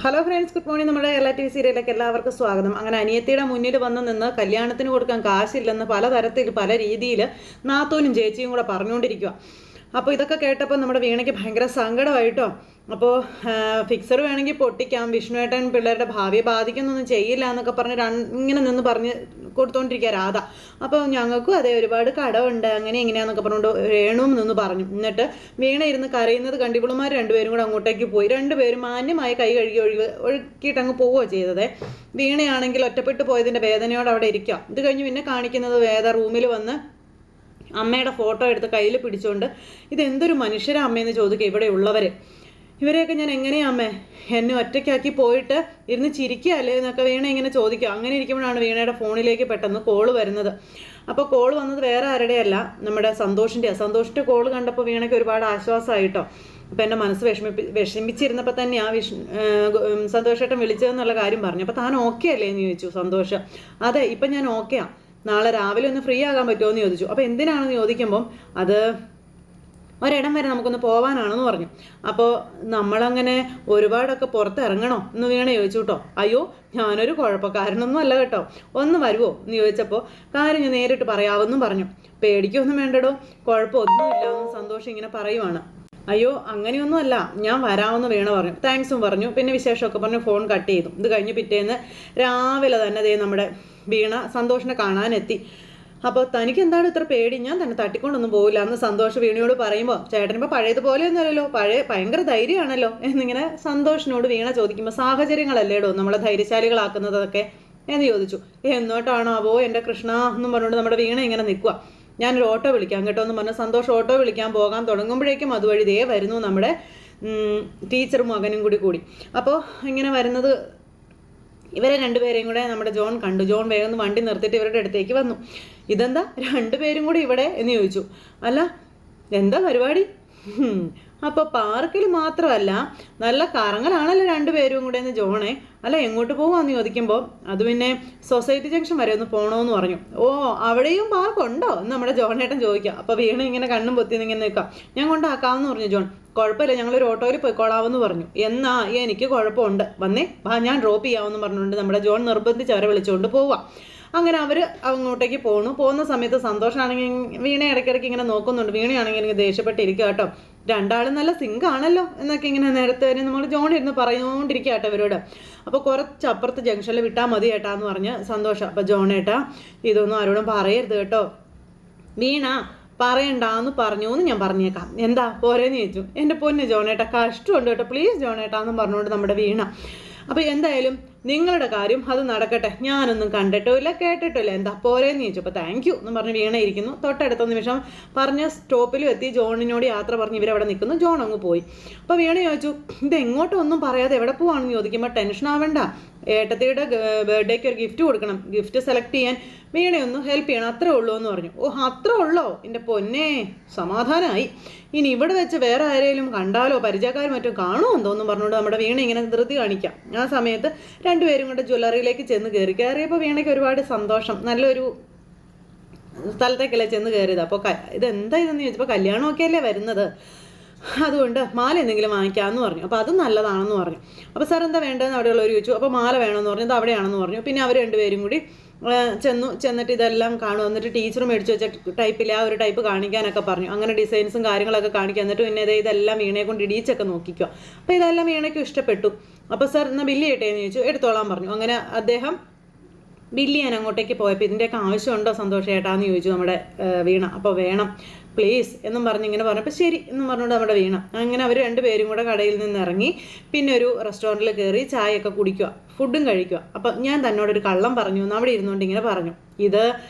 Hello friends, good morning. നമ്മുടെ എല്ലാ T V സീരിയലിലേക്ക് എല്ലാവർക്കും സ്വാഗതം. അങ്ങനെ അനിയത്തിയുടെ മുന്നിൽ വന്ന് നിന്ന് കല്യാണത്തിന് കൊടുക്കാൻ കാശില്ലെന്ന് പലതരത്തിൽ പല രീതിയിൽ നാത്തൂനും ചേച്ചിയും കൂടെ പറഞ്ഞുകൊണ്ടിരിക്കുക. അപ്പോൾ ഇതൊക്കെ കേട്ടപ്പോൾ നമ്മുടെ വീണയ്ക്ക് ഭയങ്കര സങ്കടമായിട്ടോ. അപ്പോൾ ഫിക്സർ വേണമെങ്കിൽ പൊട്ടിക്കാം, വിഷ്ണുവേട്ടൻ പിള്ളേരുടെ ഭാവിയെ ബാധിക്കുന്നൊന്നും ചെയ്യില്ല എന്നൊക്കെ പറഞ്ഞ് ഇങ്ങനെ നിന്ന് പറഞ്ഞ് കൊടുത്തോണ്ടിരിക്കുക രാധ. അപ്പോൾ ഞങ്ങൾക്കും അതേ ഒരുപാട് കടമുണ്ട്, അങ്ങനെ ഇങ്ങനെയാന്നൊക്കെ പറഞ്ഞുകൊണ്ട് രേണുവും നിന്ന് പറഞ്ഞു. എന്നിട്ട് വീണ ഇരുന്ന് കരയുന്നത് കണ്ടിപ്പിളുമാർ രണ്ടുപേരും കൂടെ അങ്ങോട്ടേക്ക് പോയി. രണ്ടുപേരും മാന്യമായി കൈ കഴുകി ഒഴുക്കിയിട്ട് അങ്ങ് പോവുകയോ ചെയ്തത്. വീണയാണെങ്കിൽ ഒറ്റപ്പെട്ടു പോയതിൻ്റെ വേദനയോടെ അവിടെ ഇരിക്കുക. ഇത് കഴിഞ്ഞ് പിന്നെ കാണിക്കുന്നത് വേദ റൂമിൽ വന്ന് അമ്മയുടെ ഫോട്ടോ എടുത്ത് കയ്യിൽ പിടിച്ചുകൊണ്ട് ഇതെന്തൊരു മനുഷ്യരാ അമ്മയെന്ന് ചോദിക്കുക. ഇവിടെ ഉള്ളവർ ഇവരെയൊക്കെ ഞാൻ എങ്ങനെയാ അമ്മേ എന്നെ ഒറ്റയ്ക്കാക്കി പോയിട്ട് ഇരുന്ന് ചിരിക്കുകയല്ലേ എന്നൊക്കെ വീണ ഇങ്ങനെ ചോദിക്കുക. അങ്ങനെ ഇരിക്കുമ്പോഴാണ് വീണയുടെ ഫോണിലേക്ക് പെട്ടെന്ന് കോള് വരുന്നത്. അപ്പോൾ കോള് വന്നത് വേറെ ആരുടെയല്ല, നമ്മുടെ സന്തോഷിൻ്റെ കോള് കണ്ടപ്പോൾ വീണയ്ക്ക് ഒരുപാട് ആശ്വാസമായിട്ടോ. അപ്പോൾ എൻ്റെ മനസ്സ് വിഷമിച്ചിരുന്നപ്പോൾ തന്നെ ആ സന്തോഷേട്ടൻ വിളിച്ചതെന്നുള്ള കാര്യം പറഞ്ഞു. അപ്പോൾ താൻ ഓക്കെ അല്ലേ എന്ന് ചോദിച്ചു സന്തോഷ്. അതെ, ഇപ്പം ഞാൻ ഓക്കെയാണ്, നാളെ രാവിലെ ഒന്ന് ഫ്രീ ആകാൻ പറ്റുമോ എന്ന് ചോദിച്ചു. അപ്പോൾ എന്തിനാണെന്ന് ചോദിക്കുമ്പം അത് ഒരിടം വരെ നമുക്കൊന്ന് പോകാനാണെന്ന് പറഞ്ഞു. അപ്പോൾ നമ്മളങ്ങനെ ഒരുപാടൊക്കെ പുറത്ത് ഇറങ്ങണോ എന്ന് വീണ ചോദിച്ചു കേട്ടോ. അയ്യോ, ഞാനൊരു കുഴപ്പക്കാരനൊന്നും അല്ല കേട്ടോ, ഒന്ന് വരുമോ എന്ന് ചോദിച്ചപ്പോൾ കാര്യം ഞാൻ നേരിട്ട് പറയാമെന്നും പറഞ്ഞു. പേടിക്കൊന്നും വേണ്ടടോ, കുഴപ്പമൊന്നുമില്ല എന്ന് സന്തോഷം ഇങ്ങനെ പറയുവാണ്. അയ്യോ അങ്ങനെയൊന്നുമല്ല, ഞാൻ വരാമെന്ന് വീണ പറഞ്ഞു. താങ്ക്സും പറഞ്ഞു, പിന്നെ വിശേഷമൊക്കെ പറഞ്ഞു ഫോൺ കട്ട് ചെയ്തു. ഇത് കഴിഞ്ഞ് പിറ്റേന്ന് രാവിലെ തന്നെ ദേ നമ്മുടെ വീണ സന്തോഷിനെ കാണാനെത്തി. അപ്പോൾ തനിക്ക് എന്താണ് ഇത്ര പേടി, ഞാൻ തന്നെ തട്ടിക്കൊണ്ടൊന്നും പോകില്ല എന്ന് സന്തോഷ് വീണയോട് പറയുമ്പോൾ ചേട്ടനിപ്പോൾ പഴയതുപോലെയൊന്നും അല്ലല്ലോ, ഭയങ്കര ധൈര്യമാണല്ലോ എന്നിങ്ങനെ സന്തോഷിനോട് വീണ ചോദിക്കുമ്പോൾ സാഹചര്യങ്ങളല്ലേടോ നമ്മളെ ധൈര്യശാലികളാക്കുന്നതൊക്കെ എന്ന് ചോദിച്ചു. എന്നോട്ടാണോ അവോ എൻ്റെ കൃഷ്ണ എന്നും പറഞ്ഞുകൊണ്ട് നമ്മുടെ വീണ ഇങ്ങനെ നിൽക്കുക. ഞാനൊരു ഓട്ടോ വിളിക്കാം കേട്ടോ എന്ന് പറഞ്ഞ് സന്തോഷം ഓട്ടോ വിളിക്കാൻ പോകാൻ തുടങ്ങുമ്പോഴേക്കും അതുവഴി ദേ വരുന്നു നമ്മുടെ ടീച്ചറും മകനും കൂടി. അപ്പോൾ ഇങ്ങനെ വരുന്നത് ഇവരെ രണ്ടുപേരെയും കൂടെ നമ്മുടെ ജോൺ കണ്ടു. ജോൺ വേഗം വണ്ടി നിർത്തിയിട്ട് ഇവരുടെ അടുത്തേക്ക് വന്നു. ഇതെന്താ രണ്ടുപേരും കൂടി ഇവിടെ എന്ന് ചോദിച്ചു. അല്ല എന്താ പരിപാടി? അപ്പോൾ പാർക്കിൽ മാത്രമല്ല നല്ല കറങ്ങലാണല്ലോ രണ്ടുപേരും കൂടെ എന്ന് ജോണേ. അല്ല എങ്ങോട്ട് പോവാന്ന് ചോദിക്കുമ്പോൾ അത് പിന്നെ സൊസൈറ്റി ജംഗ്ഷൻ വരെ ഒന്ന് പോകണമെന്ന് പറഞ്ഞു. ഓ അവിടെയും പാർക്കുണ്ടോ എന്ന് നമ്മുടെ ജോണേട്ടൻ ചോദിക്കാം. അപ്പോൾ വീണ ഇങ്ങനെ കണ്ണും പൊത്തി ഇങ്ങനെ നിൽക്കാം. ഞാൻ കൊണ്ടാക്കാമെന്ന് പറഞ്ഞു ജോൺ. കുഴപ്പമില്ല, ഞങ്ങളൊരു ഓട്ടോയിൽ പോയിക്കോളാമെന്ന് പറഞ്ഞു. എന്നാ എനിക്ക് കുഴപ്പമുണ്ട്, വന്നേ ഞാൻ ഡ്രോപ്പ് ചെയ്യാമെന്ന് പറഞ്ഞുകൊണ്ട് നമ്മുടെ ജോൺ നിർബന്ധിച്ച് അവരെ വിളിച്ചുകൊണ്ട് പോവാം. അങ്ങനെ അവർ അങ്ങോട്ടേക്ക് പോകുന്ന സമയത്ത് സന്തോഷമാണെങ്കിൽ വീണ ഇടയ്ക്കിടയ്ക്ക് ഇങ്ങനെ നോക്കുന്നുണ്ട്. വീണയാണെങ്കിൽ എനിക്ക് ദേഷ്യപ്പെട്ടിരിക്കുക കേട്ടോ. രണ്ടാളും നല്ല സിങ്കാണല്ലോ എന്നൊക്കെ ഇങ്ങനെ നേരത്തെ നമ്മൾ ജോൺ ഇരുന്ന് പറഞ്ഞുകൊണ്ടിരിക്കുക കേട്ടോ ഇവരോട്. അപ്പോൾ കുറച്ചപ്പുറത്ത് ജംഗ്ഷനിൽ വിട്ടാൽ മതി ഏട്ടാ എന്ന് പറഞ്ഞ് സന്തോഷം. അപ്പോൾ ജോണേട്ടാ ഇതൊന്നും ആരോടും പറയരുത് കേട്ടോ, വീണ പറയണ്ടാന്ന് പറഞ്ഞു എന്ന് ഞാൻ പറഞ്ഞേക്കാം, എന്താ പോരേന്ന് ചോദിച്ചു. എൻ്റെ പൊന്ന് ജോണേട്ടാ കഷ്ടമുണ്ട് കേട്ടോ, പ്ലീസ് ജോണേട്ടാന്നും പറഞ്ഞുകൊണ്ട് നമ്മുടെ വീണ. അപ്പോൾ എന്തായാലും നിങ്ങളുടെ കാര്യം അത് നടക്കട്ടെ, ഞാനൊന്നും കണ്ടിട്ടോ ഇല്ല കേട്ടിട്ടോ ഇല്ല, എന്താ പോരേന്ന് ചോദിച്ചു. അപ്പോൾ താങ്ക് യു എന്ന് പറഞ്ഞ് വീണ ഇരിക്കുന്നു. തൊട്ടടുത്ത നിമിഷം പറഞ്ഞ സ്റ്റോപ്പിലും എത്തി. ജോണിനോട് യാത്ര പറഞ്ഞ് ഇവരവിടെ നിൽക്കുന്നു. ജോൺ അങ്ങ് പോയി. അപ്പോൾ വീണ ചോദിച്ചു ഇത് എങ്ങോട്ടൊന്നും പറയാതെ എവിടെ പോവാണെന്ന് ചോദിക്കുമ്പോൾ ടെൻഷൻ ആവണ്ട, ഏട്ടത്തിയുടെ ബർത്ത്ഡേക്ക് ഒരു ഗിഫ്റ്റ് കൊടുക്കണം, ഗിഫ്റ്റ് സെലക്ട് ചെയ്യാൻ വീണയൊന്ന് ഹെൽപ്പ് ചെയ്യണം, അത്രേ ഉള്ളൂ എന്ന് പറഞ്ഞു. ഓ അത്രേ ഉള്ളോ, എൻ്റെ പൊന്നേ സമാധാനമായി. ഇനി ഇവിടെ വെച്ച് വേറെ ആരെങ്കിലും കണ്ടാലോ പരിചയക്കാരും മറ്റും കാണുമോ എന്തോന്നും പറഞ്ഞുകൊണ്ട് നമ്മുടെ വീണ ഇങ്ങനെ ധൃതി കാണിക്കാം. ആ സമയത്ത് രണ്ടുപേരും കൊണ്ട് ജ്വല്ലറിയിലേക്ക് കയറിയപ്പോൾ വീണയ്ക്ക് ഒരുപാട് സന്തോഷം. നല്ലൊരു സ്ഥലത്തേക്കല്ലേ ചെന്ന് കയറിയത്. അപ്പോൾ ഇതെന്താ ഇതെന്ന് ചോദിച്ചപ്പോൾ കല്യാണമൊക്കെ അല്ലേ വരുന്നത്, അതുകൊണ്ട് മാല എന്തെങ്കിലും വാങ്ങിക്കാമെന്ന് പറഞ്ഞു. അപ്പോൾ അത് നല്ലതാണെന്ന് പറഞ്ഞു. അപ്പോൾ സാർ എന്താ വേണ്ടതെന്ന് അവിടെയുള്ളവർ ചോദിച്ചു. അപ്പോൾ മാല വേണമെന്ന് പറഞ്ഞു. ഇത് അവിടെയാണെന്ന് പറഞ്ഞു. പിന്നെ അവർ രണ്ടുപേരും കൂടി ചെന്നിട്ട് ഇതെല്ലാം കാണും. എന്നിട്ട് ടീച്ചർ മേടിച്ച് വെച്ച ടൈപ്പിൽ ആ ഒരു ടൈപ്പ് കാണിക്കാനൊക്കെ പറഞ്ഞു. അങ്ങനെ ഡിസൈൻസും കാര്യങ്ങളൊക്കെ കാണിക്കുക. എന്നിട്ട് പിന്നെ ഇതെല്ലാം വീണയെ കൊണ്ട് ഇടിച്ചൊക്കെ നോക്കിക്കുക. അപ്പോൾ ഇതെല്ലാം വീണയ്ക്കും ഇഷ്ടപ്പെട്ടു. അപ്പോൾ സാർ എന്നാൽ ബില്ല് ചെയ്യട്ടേന്ന് ചോദിച്ചു. എടുത്തോളാൻ പറഞ്ഞു. അങ്ങനെ അദ്ദേഹം ബില്ല് ചെയ്യാൻ അങ്ങോട്ടേക്ക് പോയപ്പോൾ ഇതിൻ്റെയൊക്കെ ആവശ്യമുണ്ടോ സന്തോഷേട്ടാന്ന് ചോദിച്ചു നമ്മുടെ വീണ. അപ്പോൾ വേണം പ്ലീസ് എന്നും പറഞ്ഞ് ഇങ്ങനെ പറഞ്ഞപ്പോൾ ശരി എന്നും പറഞ്ഞുകൊണ്ട് നമ്മുടെ വീണ. അങ്ങനെ അവർ രണ്ടുപേരും കൂടെ കടയിൽ നിന്ന് ഇറങ്ങി പിന്നെ ഒരു റെസ്റ്റോറൻറ്റിൽ കയറി ചായയൊക്കെ കുടിക്കുക, ഫുഡും കഴിക്കുക. അപ്പം ഞാൻ തന്നോടൊരു കള്ളം പറഞ്ഞു എന്ന് അവിടെ ഇരുന്നുകൊണ്ട് ഇങ്ങനെ പറഞ്ഞു. ഇത്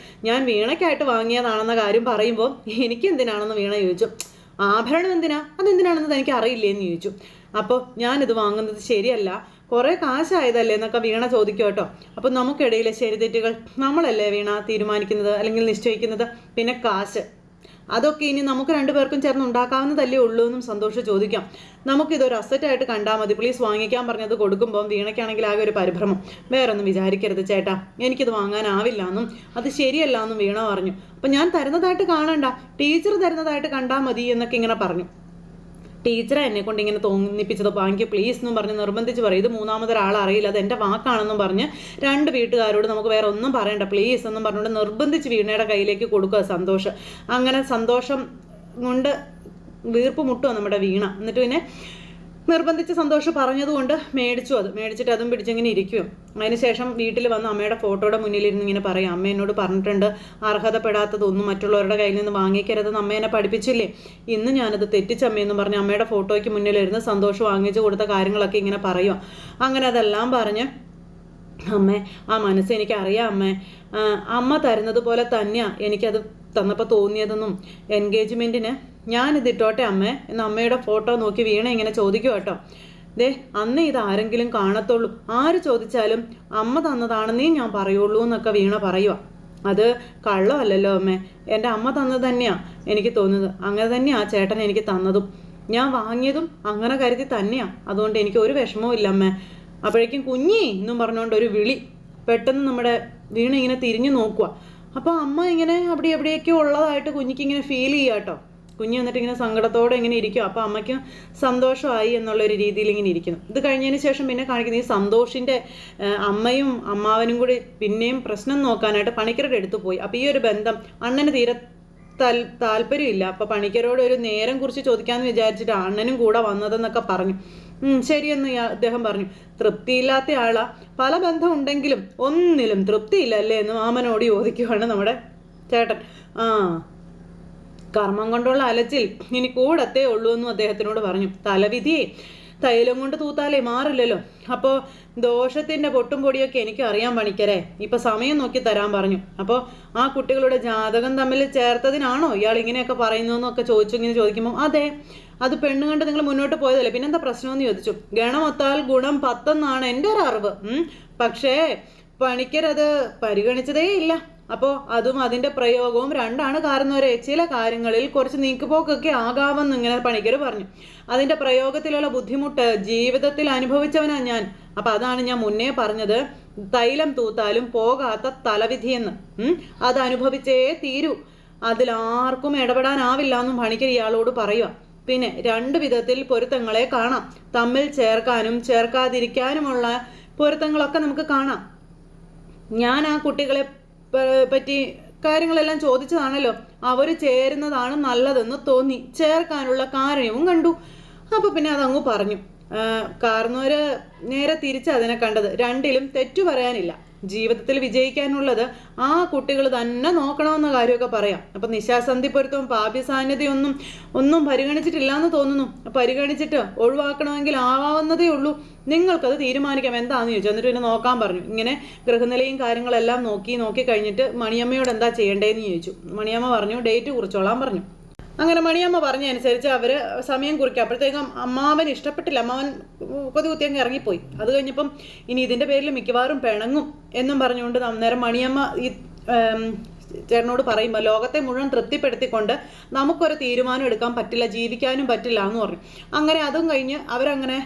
ഞാൻ വീണയ്ക്കായിട്ട് വാങ്ങിയതാണെന്ന കാര്യം പറയുമ്പോൾ എനിക്കെന്തിനാണെന്ന് വീണ ചോദിച്ചു. ആഭരണം എന്തിനാ, അതെന്തിനാണെന്ന് തനിക്ക് അറിയില്ലേന്ന് ചോദിച്ചു. അപ്പോൾ ഞാനിത് വാങ്ങുന്നത് ശരിയല്ല, കുറേ കാശായതല്ലേ എന്നൊക്കെ വീണ ചോദിക്കും കേട്ടോ. അപ്പോൾ നമുക്കിടയിലെ ശരി തെറ്റുകൾ നമ്മളല്ലേ വീണ തീരുമാനിക്കുന്നത് അല്ലെങ്കിൽ നിശ്ചയിക്കുന്നത്, പിന്നെ കാശ് അതൊക്കെ ഇനി നമുക്ക് രണ്ടുപേർക്കും ചേർന്ന് ഉണ്ടാക്കാവുന്നതല്ലേ ഉള്ളൂ എന്നും സന്തോഷം ചോദിക്കാം. നമുക്കിതൊരു അസറ്റായിട്ട് കണ്ടാൽ മതി, പ്ലീസ് വാങ്ങിക്കാൻ പറഞ്ഞത് കൊടുക്കുമ്പോൾ വീണയ്ക്കാണെങ്കിൽ ആകെ ഒരു പരിഭ്രമം. വേറൊന്നും വിചാരിക്കരുത് ചേട്ടാ, എനിക്കിത് വാങ്ങാനാവില്ല എന്നും അത് ശരിയല്ല എന്നും വീണ പറഞ്ഞു. അപ്പം ഞാൻ തരുന്നതായിട്ട് കാണണ്ട, ടീച്ചർ തരുന്നതായിട്ട് കണ്ടാൽ മതി എന്നൊക്കെ ഇങ്ങനെ പറഞ്ഞു. ടീച്ചറെ എന്നെ കൊണ്ട് ഇങ്ങനെ തോന്നിപ്പിച്ചത്, വാങ്ങിക്ക് പ്ലീസ് എന്നും പറഞ്ഞ് നിർബന്ധിച്ച് പറയും. ഇത് മൂന്നാമതൊരാൾ അറിയില്ല, അത് എൻ്റെ വാക്കാണെന്നും പറഞ്ഞ് 2 വീട്ടുകാരോട് നമുക്ക് വേറെ ഒന്നും പറയണ്ട പ്ലീസ് എന്നും പറഞ്ഞുകൊണ്ട് നിർബന്ധിച്ച് വീണയുടെ കയ്യിലേക്ക് കൊടുക്കുക സന്തോഷം. അങ്ങനെ സന്തോഷം കൊണ്ട് വീർപ്പ് മുട്ടുക നമ്മുടെ വീണ. എന്നിട്ട് പിന്നെ നിർബന്ധിച്ച് സന്തോഷം പറഞ്ഞതുകൊണ്ട് മേടിച്ചു. മേടിച്ചിട്ട് അതും പിടിച്ചിങ്ങനെ ഇരിക്കും. അതിനുശേഷം വീട്ടിൽ വന്ന് അമ്മയുടെ ഫോട്ടോയുടെ മുന്നിലിരുന്ന് ഇങ്ങനെ പറയാം, അമ്മ എന്നോട് പറഞ്ഞിട്ടുണ്ട് അർഹതപ്പെടാത്തതൊന്നും മറ്റുള്ളവരുടെ കയ്യിൽ നിന്ന് വാങ്ങിക്കരുതെന്ന് അമ്മ എന്നെ പഠിപ്പിച്ചില്ലേ, ഇന്ന് ഞാനത് തെറ്റിച്ചമ്മയെന്ന് പറഞ്ഞ് അമ്മയുടെ ഫോട്ടോയ്ക്ക് മുന്നിലിരുന്ന് സന്തോഷം വാങ്ങിച്ചു കൊടുത്ത കാര്യങ്ങളൊക്കെ ഇങ്ങനെ പറയുക. അങ്ങനെ അതെല്ലാം പറഞ്ഞ് അമ്മേ ആ മനസ്സ് എനിക്കറിയാം അമ്മേ, അമ്മ തരുന്നത് പോലെ തന്നെയാണ് എനിക്കത് തന്നപ്പോൾ തോന്നിയതെന്നും എൻഗേജ്മെൻറ്റിന് ഞാനിത് ഇട്ടോട്ടെ അമ്മേ എന്ന് അമ്മയുടെ ഫോട്ടോ നോക്കി വീണ ഇങ്ങനെ ചോദിക്കും കേട്ടോ. ദേ അന്ന് ഇത് ആരെങ്കിലും കാണത്തുള്ളൂ, ആര് ചോദിച്ചാലും അമ്മ തന്നതാണെന്നേ ഞാൻ പറയുള്ളൂ എന്നൊക്കെ വീണ പറയുക. അത് കള്ളമല്ലല്ലോ അമ്മേ, എൻ്റെ അമ്മ തന്നത് തന്നെയാണ് എനിക്ക് തോന്നുന്നത്, അങ്ങനെ തന്നെയാണ് ചേട്ടൻ എനിക്ക് തന്നതും, ഞാൻ വാങ്ങിയതും അങ്ങനെ കരുതി തന്നെയാണ്, അതുകൊണ്ട് എനിക്ക് ഒരു വിഷമവും ഇല്ല അമ്മേ. അപ്പോഴേക്കും കുഞ്ഞി എന്നും പറഞ്ഞുകൊണ്ട് ഒരു വിളി. പെട്ടെന്ന് നമ്മുടെ വീണ ഇങ്ങനെ തിരിഞ്ഞു നോക്കുക. അപ്പോൾ അമ്മ ഇങ്ങനെ അവിടെ എവിടെയൊക്കെ ഉള്ളതായിട്ട് കുഞ്ഞിക്ക് ഇങ്ങനെ ഫീൽ ചെയ്യുക കേട്ടോ. കുഞ്ഞ് വന്നിട്ട് ഇങ്ങനെ സങ്കടത്തോടെ ഇങ്ങനെ ഇരിക്കും. അപ്പോൾ അമ്മയ്ക്ക് സന്തോഷമായി എന്നുള്ളൊരു രീതിയിൽ ഇങ്ങനെ ഇരിക്കുന്നു. ഇത് കഴിഞ്ഞതിന് ശേഷം പിന്നെ കാണിക്കുന്നത് ഈ സന്തോഷിൻ്റെ അമ്മയും അമ്മാവനും കൂടി പിന്നെയും പ്രശ്നം നോക്കാനായിട്ട് പണിക്കരുടെ അടുത്ത് പോയി. അപ്പോൾ ഈ ഒരു ബന്ധം അണ്ണന് തീരെ താല്പര്യമില്ല. അപ്പോൾ പണിക്കരോട് ഒരു നേരം കുറിച്ച് ചോദിക്കാമെന്ന് വിചാരിച്ചിട്ട് അണ്ണനും കൂടെ വന്നതെന്നൊക്കെ പറഞ്ഞു. ശരിയെന്ന് അദ്ദേഹം പറഞ്ഞു. തൃപ്തിയില്ലാത്ത ആളാ, പല ബന്ധം ഉണ്ടെങ്കിലും ഒന്നിലും തൃപ്തിയില്ല അല്ലേ എന്ന് മാമനോട് ചോദിക്കുവാണ് നമ്മുടെ ചേട്ടൻ. കർമ്മം കൊണ്ടുള്ള അലച്ചിൽ ഇനി കൂടത്തേ ഉള്ളൂ എന്നും അദ്ദേഹത്തിനോട് പറഞ്ഞു. തലവിധിയെ തൈലം കൊണ്ട് തൂത്താലേ മാറില്ലല്ലോ, അപ്പോൾ ദോഷത്തിൻ്റെ പൊട്ടും പൊടിയൊക്കെ എനിക്ക് അറിയാൻ പണിക്കരെ, ഇപ്പം സമയം നോക്കി തരാൻ പറഞ്ഞു. അപ്പോൾ ആ കുട്ടികളുടെ ജാതകം തമ്മിൽ ചേർത്തതിനാണോ ഇയാൾ ഇങ്ങനെയൊക്കെ പറയുന്നതെന്നൊക്കെ ഇങ്ങനെ ചോദിക്കുമ്പോൾ അതെ, അത് പെണ്ണ് കണ്ട് നിങ്ങൾ മുന്നോട്ട് പോയതല്ലേ, പിന്നെന്താ പ്രശ്നമെന്ന് ചോദിച്ചു. ഗണമൊത്താൽ ഗുണം 10 എന്നാണ് എൻ്റെ ഒരു അറിവ്, പക്ഷേ പണിക്കരത് പരിഗണിച്ചതേ ഇല്ല. അപ്പോൾ അതും അതിൻ്റെ പ്രയോഗവും രണ്ടാണ് കാരണവരെ. ചില കാര്യങ്ങളിൽ കുറച്ച് നീക്കുപോക്കൊക്കെ ആകാമെന്ന് ഇങ്ങനെ പണിക്കർ പറഞ്ഞു. അതിൻ്റെ പ്രയോഗത്തിലുള്ള ബുദ്ധിമുട്ട് ജീവിതത്തിൽ അനുഭവിച്ചവനാണ് ഞാൻ. അപ്പം അതാണ് ഞാൻ മുന്നേ പറഞ്ഞത്, തൈലം തൂത്താലും പോകാത്ത തലവിധിയെന്ന്. അത് അനുഭവിച്ചേ തീരൂ, അതിലാർക്കും ഇടപെടാനാവില്ല എന്നും പണിക്കർ ഇയാളോട് പറയുക. പിന്നെ 2 വിധത്തിൽ പൊരുത്തങ്ങളെ കാണാം, തമ്മിൽ ചേർക്കാനും ചേർക്കാതിരിക്കാനുമുള്ള പൊരുത്തങ്ങളൊക്കെ നമുക്ക് കാണാം. ഞാൻ ആ കുട്ടികളെ പറ്റി കാര്യങ്ങളെല്ലാം ചോദിച്ചതാണല്ലോ, അവർ ചേരുന്നതാണ് നല്ലതെന്ന് തോന്നി, ചേർക്കാനുള്ള കാര്യവും കണ്ടു. അപ്പോൾ പിന്നെ അതങ്ങ് പറഞ്ഞു. കാരണവര് നേരെ തിരിച്ച് അതിനെ കണ്ടത്. 2ലും തെറ്റു പറയാനില്ല. ജീവിതത്തിൽ വിജയിക്കാനുള്ളത് ആ കുട്ടികൾ തന്നെ നോക്കണമെന്ന കാര്യമൊക്കെ പറയാം. അപ്പം നിശാസന്ധി പൊരുത്തവും പാപ്യ സാന്നിധ്യം ഒന്നും പരിഗണിച്ചിട്ടില്ല എന്ന് തോന്നുന്നു. പരിഗണിച്ചിട്ട് ഒഴിവാക്കണമെങ്കിൽ ആവാവുന്നതേ ഉള്ളൂ, നിങ്ങൾക്കത് തീരുമാനിക്കാം എന്താണെന്ന് ചോദിച്ചു. എന്നിട്ട് പിന്നെ നോക്കാൻ പറഞ്ഞു. ഇങ്ങനെ ഗൃഹനിലയും കാര്യങ്ങളെല്ലാം നോക്കി കഴിഞ്ഞിട്ട് മണിയമ്മയോട് എന്താ ചെയ്യേണ്ടതെന്ന് ചോദിച്ചു. മണിയമ്മ പറഞ്ഞു ഡേറ്റ് കുറിച്ചോളാൻ പറഞ്ഞു. അങ്ങനെ മണിയമ്മ പറഞ്ഞതനുസരിച്ച് അവർ സമയം കുറിക്കുക. അപ്പോഴത്തേക്കും അമ്മാവൻ ഇഷ്ടപ്പെട്ടില്ല. അമ്മാവൻ കൊതി കുത്തിയങ്ങ് ഇറങ്ങിപ്പോയി. അത് കഴിഞ്ഞപ്പം ഇനി ഇതിൻ്റെ പേരിൽ മിക്കവാറും പിണങ്ങും എന്നും പറഞ്ഞുകൊണ്ട് അന്നേരം മണിയമ്മ ഈ ചേട്ടനോട് പറയുമ്പോൾ ലോകത്തെ മുഴുവൻ തൃപ്തിപ്പെടുത്തിക്കൊണ്ട് നമുക്കൊരു തീരുമാനം എടുക്കാൻ പറ്റില്ല, ജീവിക്കാനും പറ്റില്ല എന്ന് പറഞ്ഞു. അങ്ങനെ അതും കഴിഞ്ഞ് അവരങ്ങനെ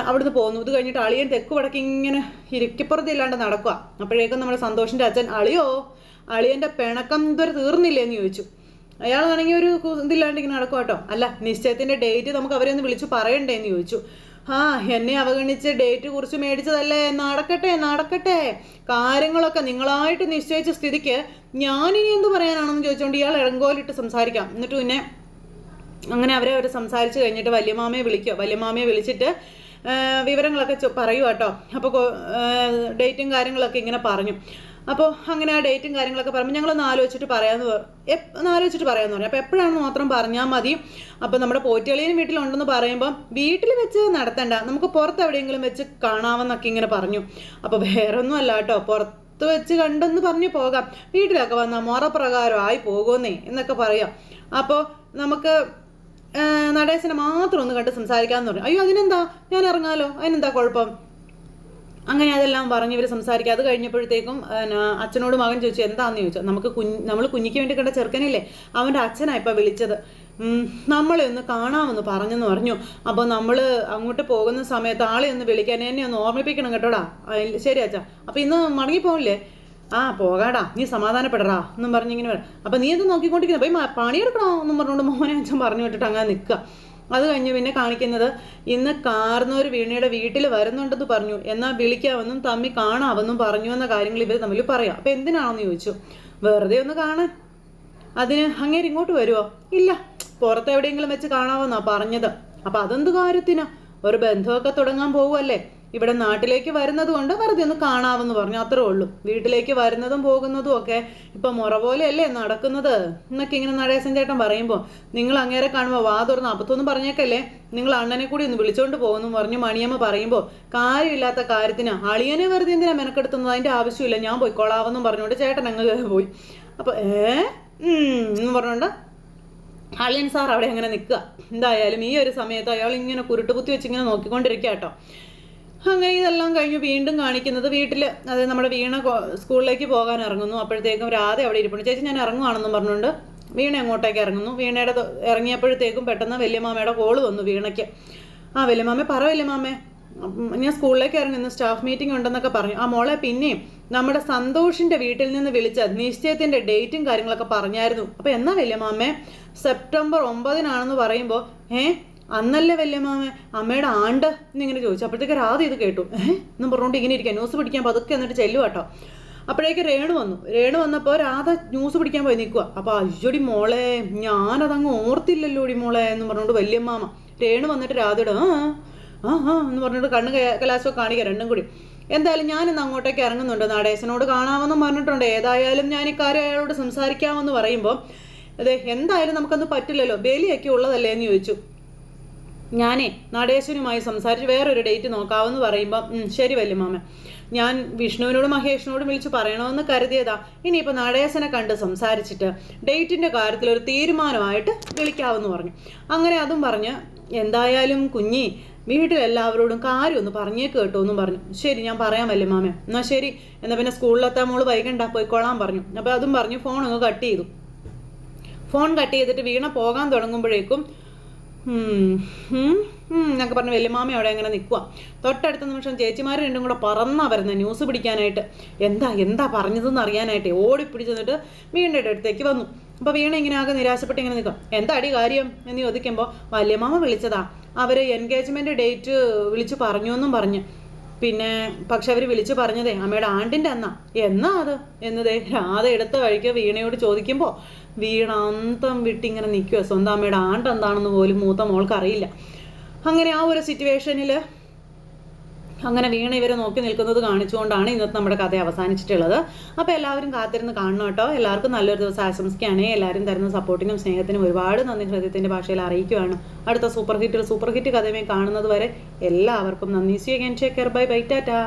അവിടുന്ന് പോന്നു. ഇത് കഴിഞ്ഞിട്ട് അളിയൻ തെക്ക് വടക്ക് ഇങ്ങനെ ഇരിക്കപ്പുറത്തില്ലാണ്ട് നടക്കുക. അപ്പോഴേക്കും നമ്മുടെ സന്തോഷിൻ്റെ അച്ഛൻ അളിയൻ്റെ പിണക്കം ഇതുവരെ തീർന്നില്ലേന്ന് ചോദിച്ചു. അയാളാണെങ്കിൽ ഒരു ഇതില്ലാണ്ട് ഇങ്ങനെ നടക്കുക കേട്ടോ. അല്ല, നിശ്ചയത്തിൻ്റെ ഡേറ്റ് നമുക്ക് അവരെ ഒന്ന് വിളിച്ച് പറയണ്ടേന്ന് ചോദിച്ചു. എന്നെ അവഗണിച്ച് ഡേറ്റ് കുറിച്ച് മേടിച്ചതല്ലേ, നടക്കട്ടെ, കാര്യങ്ങളൊക്കെ നിങ്ങളായിട്ട് നിശ്ചയിച്ച സ്ഥിതിക്ക് ഞാനിനി എന്ത് പറയാനാണെന്ന് ചോദിച്ചുകൊണ്ട് ഇയാൾ ഇളങ്കോലിട്ട് സംസാരിക്കാം. എന്നിട്ട് പിന്നെ അങ്ങനെ അവരെ സംസാരിച്ച് കഴിഞ്ഞിട്ട് വല്യമാമയെ വിളിച്ചിട്ട് വിവരങ്ങളൊക്കെ പറയൂ കേട്ടോ. അപ്പോൾ ഡേറ്റും കാര്യങ്ങളൊക്കെ ഇങ്ങനെ പറഞ്ഞു. അപ്പോൾ അങ്ങനെ ആ ഡേറ്റും കാര്യങ്ങളൊക്കെ പറയുമ്പോൾ ഞങ്ങളൊന്ന് ആലോചിച്ചിട്ട് പറയാമെന്ന് പറഞ്ഞു. അപ്പോൾ എപ്പോഴാണെന്ന് മാത്രം പറഞ്ഞാൽ മതി. അപ്പോൾ നമ്മുടെ പോറ്റുകളിയും വീട്ടിലുണ്ടെന്ന് പറയുമ്പോൾ വീട്ടിൽ വെച്ച് നടത്തണ്ട, നമുക്ക് പുറത്ത് എവിടെയെങ്കിലും വെച്ച് കാണാമെന്നൊക്കെ ഇങ്ങനെ പറഞ്ഞു. അപ്പോൾ വേറൊന്നും അല്ല കേട്ടോ, പുറത്ത് വെച്ച് കണ്ടെന്ന് പറഞ്ഞു പോകാം, വീട്ടിലൊക്കെ വന്നാൽ മുറപ്രകാരമായി പോകുന്നേ എന്നൊക്കെ പറയാം. അപ്പോൾ നമുക്ക് നടേശനെ മാത്രം ഒന്ന് കണ്ട് സംസാരിക്കാമെന്ന് പറഞ്ഞു. അയ്യോ അതിനെന്താ, ഞാൻ ഇറങ്ങാലോ, അതിനെന്താ കുഴപ്പം. അങ്ങനെ അതെല്ലാം പറഞ്ഞ് ഇവർ സംസാരിക്കുക. അത് കഴിഞ്ഞപ്പോഴത്തേക്കും അച്ഛനോട് മകൻ ചോദിച്ചു എന്താണെന്ന് ചോദിച്ചാൽ, നമ്മൾ കുഞ്ഞിക്ക് വേണ്ടി കണ്ട ചെറുക്കനില്ലേ, അവൻ്റെ അച്ഛനാണ് ഇപ്പം വിളിച്ചത്, നമ്മളെ ഒന്ന് കാണാമെന്ന് പറഞ്ഞെന്ന് പറഞ്ഞു. അപ്പോൾ നമ്മൾ അങ്ങോട്ട് പോകുന്ന സമയത്ത് ആളെ ഒന്ന് വിളിക്കാൻ, എന്നെ ഒന്ന് ഓർമ്മിപ്പിക്കണം കേട്ടോടാ. ശരി അച്ഛാ, അപ്പോൾ ഇന്ന് മടങ്ങിപ്പോകില്ലേ? പോകാടാ, നീ സമാധാനപ്പെടറാ എന്നും പറഞ്ഞിങ്ങനെ വരാം. അപ്പം നീ ഇത് നോക്കിക്കൊണ്ടിരിക്കുന്നത്, പോയി പണിയെടുക്കണോ എന്നും പറഞ്ഞുകൊണ്ട് മോനെ അച്ഛൻ പറഞ്ഞു വിട്ടിട്ട് അങ്ങനെ നിൽക്കുക. അത് കഴിഞ്ഞ് പിന്നെ കാണിക്കുന്നത് ഇന്ന് കാർന്നോർ വീണയുടെ വീട്ടിൽ വരുന്നുണ്ടെന്ന് പറഞ്ഞു, എന്നാൽ വിളിക്കാമെന്നും തമ്മിൽ കാണാമെന്നും പറഞ്ഞു എന്ന കാര്യങ്ങൾ ഇവർ തമ്മിൽ പറയാം. അപ്പം എന്തിനാണെന്ന് ചോദിച്ചു. വെറുതെ ഒന്ന് കാണാൻ. അതിന് അങ്ങേര് ഇങ്ങോട്ട് വരുമോ? ഇല്ല, പുറത്തെവിടെയെങ്കിലും വെച്ച് കാണാമെന്നാ പറഞ്ഞത്. അപ്പം അതെന്ത് കാര്യത്തിനാ? ഒരു ബന്ധമൊക്കെ തുടങ്ങാൻ പോവുമല്ലേ, ഇവിടെ നാട്ടിലേക്ക് വരുന്നത് കൊണ്ട് വെറുതെ ഒന്ന് കാണാമെന്ന് പറഞ്ഞു, അത്രേ ഉള്ളൂ. വീട്ടിലേക്ക് വരുന്നതും പോകുന്നതും ഒക്കെ ഇപ്പം മുറ പോലെയല്ലേ നടക്കുന്നത് എന്നൊക്കെ ഇങ്ങനെ നടേശൻ ചേട്ടൻ പറയുമ്പോൾ, നിങ്ങൾ അങ്ങേരെ കാണുമ്പോൾ വാ തുറന്ന് അപ്പത്തൊന്നും പറഞ്ഞേക്കല്ലേ, നിങ്ങൾ അണ്ണനെ കൂടി ഒന്ന് വിളിച്ചോണ്ട് പോകുന്നു പറഞ്ഞു മണിയമ്മ പറയുമ്പോൾ, കാര്യമില്ലാത്ത കാര്യത്തിന് അളിയനെ വെറുതെ എന്തിനാ മെനക്കെടുത്തുന്നത്, അതിൻ്റെ ആവശ്യമില്ല, ഞാൻ പോയിക്കോളാവെന്നും പറഞ്ഞുകൊണ്ട് ചേട്ടൻ അങ്ങ് പോയി. അപ്പോൾ എന്ന് പറഞ്ഞുകൊണ്ട് അളിയൻ സാർ അവിടെ അങ്ങനെ നിൽക്കുക. എന്തായാലും ഈ ഒരു സമയത്ത് അയാൾ ഇങ്ങനെ കുരുട്ടുകുത്തി വെച്ച് ഇങ്ങനെ നോക്കിക്കൊണ്ടിരിക്കുക കേട്ടോ. അങ്ങനെ ഇതെല്ലാം കഴിഞ്ഞ് വീണ്ടും കാണിക്കുന്നത് വീട്ടിൽ, അതായത് നമ്മുടെ വീണ സ്കൂളിലേക്ക് പോകാൻ ഇറങ്ങുന്നു. അപ്പോഴത്തേക്കും രാധ അവിടെ ഇരിപ്പുണ്ട്. ചേച്ചി ഞാൻ ഇറങ്ങുവാണെന്നും പറഞ്ഞുകൊണ്ട് വീണ അങ്ങോട്ടേക്ക് ഇറങ്ങുന്നു. വീണയുടെ ഇറങ്ങിയപ്പോഴത്തേക്കും പെട്ടെന്ന് വല്യമാമയുടെ കോള് വന്നു വീണയ്ക്ക്. വല്യമാമേ പറ വല്യമാമേ, ഞാൻ സ്കൂളിലേക്ക് ഇറങ്ങുന്നു, സ്റ്റാഫ് മീറ്റിംഗ് ഉണ്ടെന്നൊക്കെ പറഞ്ഞു. മോളെ പിന്നെയും നമ്മുടെ സന്തോഷിൻ്റെ വീട്ടിൽ നിന്ന് വിളിച്ച നിശ്ചയത്തിൻ്റെ ഡേറ്റും കാര്യങ്ങളൊക്കെ പറഞ്ഞായിരുന്നു. അപ്പോൾ എന്നാ വല്യമാമേ? സെപ്റ്റംബർ 9 പറയുമ്പോൾ അന്നല്ലേ വല്യമാമേ അമ്മയുടെ ആണ്ട് എന്നിങ്ങനെ ചോദിച്ചു. അപ്പോഴത്തേക്ക് രാധ ഇത് കേട്ടു. എന്നും പറഞ്ഞുകൊണ്ട് ഇങ്ങനെ ഇരിക്കാം, ന്യൂസ് പിടിക്കാൻ പതുക്കെ എന്നിട്ട് ചെല്ലു കേട്ടോ. അപ്പോഴേക്ക് രേണു വന്നു. രേണു വന്നപ്പോൾ രാധ ന്യൂസ് പിടിക്കാൻ പോയി നിൽക്കുക. അപ്പോൾ അയ്യോടി മോളെ, ഞാനതങ്ങ് ഓർത്തില്ലല്ലോടി മോളെ എന്ന് പറഞ്ഞുകൊണ്ട് വല്യമ്മാമ. രേണു വന്നിട്ട് രാധയുടെ എന്ന് പറഞ്ഞിട്ട് കണ്ണ് കലാശമൊക്കെ കാണിക്കുക രണ്ടും കൂടി. എന്തായാലും ഞാനിന്ന് അങ്ങോട്ടേക്ക് ഇറങ്ങുന്നുണ്ട്, നടേശനോട് കാണാമെന്നും പറഞ്ഞിട്ടുണ്ട്. ഏതായാലും ഞാൻ ഇക്കാര്യം അയാളോട് സംസാരിക്കാമെന്ന് പറയുമ്പോൾ, അതെ എന്തായാലും നമുക്കൊന്നും പറ്റില്ലല്ലോ, ബേലിയൊക്കെ ഉള്ളതല്ലേ എന്ന് ചോദിച്ചു. ഞാനേ നടേശനുമായി സംസാരിച്ച് വേറൊരു ഡേറ്റ് നോക്കാമെന്ന് പറയുമ്പോൾ, ശരി വല്യമാമ, ഞാൻ വിഷ്ണുവിനോടും മഹേഷിനോടും വിളിച്ച് പറയണമെന്ന് കരുതിയതാ. ഇനിയിപ്പോൾ നടേശനെ കണ്ട് സംസാരിച്ചിട്ട് ഡേറ്റിൻ്റെ കാര്യത്തിൽ ഒരു തീരുമാനമായിട്ട് വിളിക്കാമെന്ന് പറഞ്ഞു. അങ്ങനെ അതും പറഞ്ഞ് എന്തായാലും കുഞ്ഞി വീട്ടിലെല്ലാവരോടും കാര്യം ഒന്ന് പറഞ്ഞേക്ക് കേട്ടോ എന്നും പറഞ്ഞു. ശരി ഞാൻ പറയാൻ വല്യമാമ, എന്നാൽ ശരി, എന്നാൽ പിന്നെ സ്കൂളിലെത്താൻ മോള് വൈകണ്ട, പോയിക്കോളാൻ പറഞ്ഞു. അപ്പോൾ അതും പറഞ്ഞു ഫോൺ അങ്ങ് കട്ട് ചെയ്തു. ഫോൺ കട്ട് ചെയ്തിട്ട് വീണ പോകാൻ തുടങ്ങുമ്പോഴേക്കും എന്നൊക്കെ പറഞ്ഞ് വല്യമാമ അവിടെ അങ്ങനെ നിൽക്കുക. തൊട്ടടുത്ത നിമിഷം ചേച്ചിമാർ രണ്ടും കൂടെ പറന്നാ വരുന്നത് ന്യൂസ് പിടിക്കാനായിട്ട്. എന്താ പറഞ്ഞതെന്ന് അറിയാനായിട്ട് ഓടിപ്പിടിച്ചെന്നിട്ട് വീണയുടെ അടുത്തേക്ക് വന്നു. അപ്പോൾ വീണ ഇങ്ങനെ ആകെ നിരാശപ്പെട്ട് ഇങ്ങനെ നിൽക്കും. എന്താ അടി കാര്യം എന്ന് ചോദിക്കുമ്പോൾ, വല്യമാമ വിളിച്ചതാ, അവർ എൻഗേജ്മെൻറ്റ് ഡേറ്റ് വിളിച്ചു പറഞ്ഞു എന്നും പറഞ്ഞ്. പിന്നെ പക്ഷെ അവർ വിളിച്ചു പറഞ്ഞതേ അമ്മയുടെ ആണ്ടിൻ്റെ എന്നാ അത് എന്നതേ രാധ എടുത്ത വഴിക്ക് വീണയോട് ചോദിക്കുമ്പോൾ വീണ അന്തം വിട്ടിങ്ങനെ നിൽക്കുക. സ്വന്തം അമ്മയുടെ ആണ്ട് എന്താണെന്ന് പോലും മൂത്ത മോൾക്ക് അറിയില്ല. അങ്ങനെ ആ ഒരു സിറ്റുവേഷനിൽ അങ്ങനെ വീണ ഇവരെ നോക്കി നിൽക്കുന്നത് കാണിച്ചുകൊണ്ടാണ് ഇന്നത്തെ നമ്മുടെ കഥ അവസാനിച്ചിട്ടുള്ളത്. അപ്പോൾ എല്ലാവരും കാത്തിരുന്ന് കാണണം കേട്ടോ. എല്ലാവർക്കും നല്ലൊരു ദിവസം ആശംസിക്കുകയാണ്. എല്ലാവരും തരുന്ന സപ്പോർട്ടിനും സ്നേഹത്തിനും ഒരുപാട് നന്ദി ഹൃദയത്തിൻ്റെ ഭാഷയിൽ അറിയിക്കുകയാണ്. അടുത്ത സൂപ്പർ ഹിറ്റ് കഥയുമായി കാണുന്നത് വരെ എല്ലാവർക്കും നന്ദി. See again, take care, bye bye, Tata.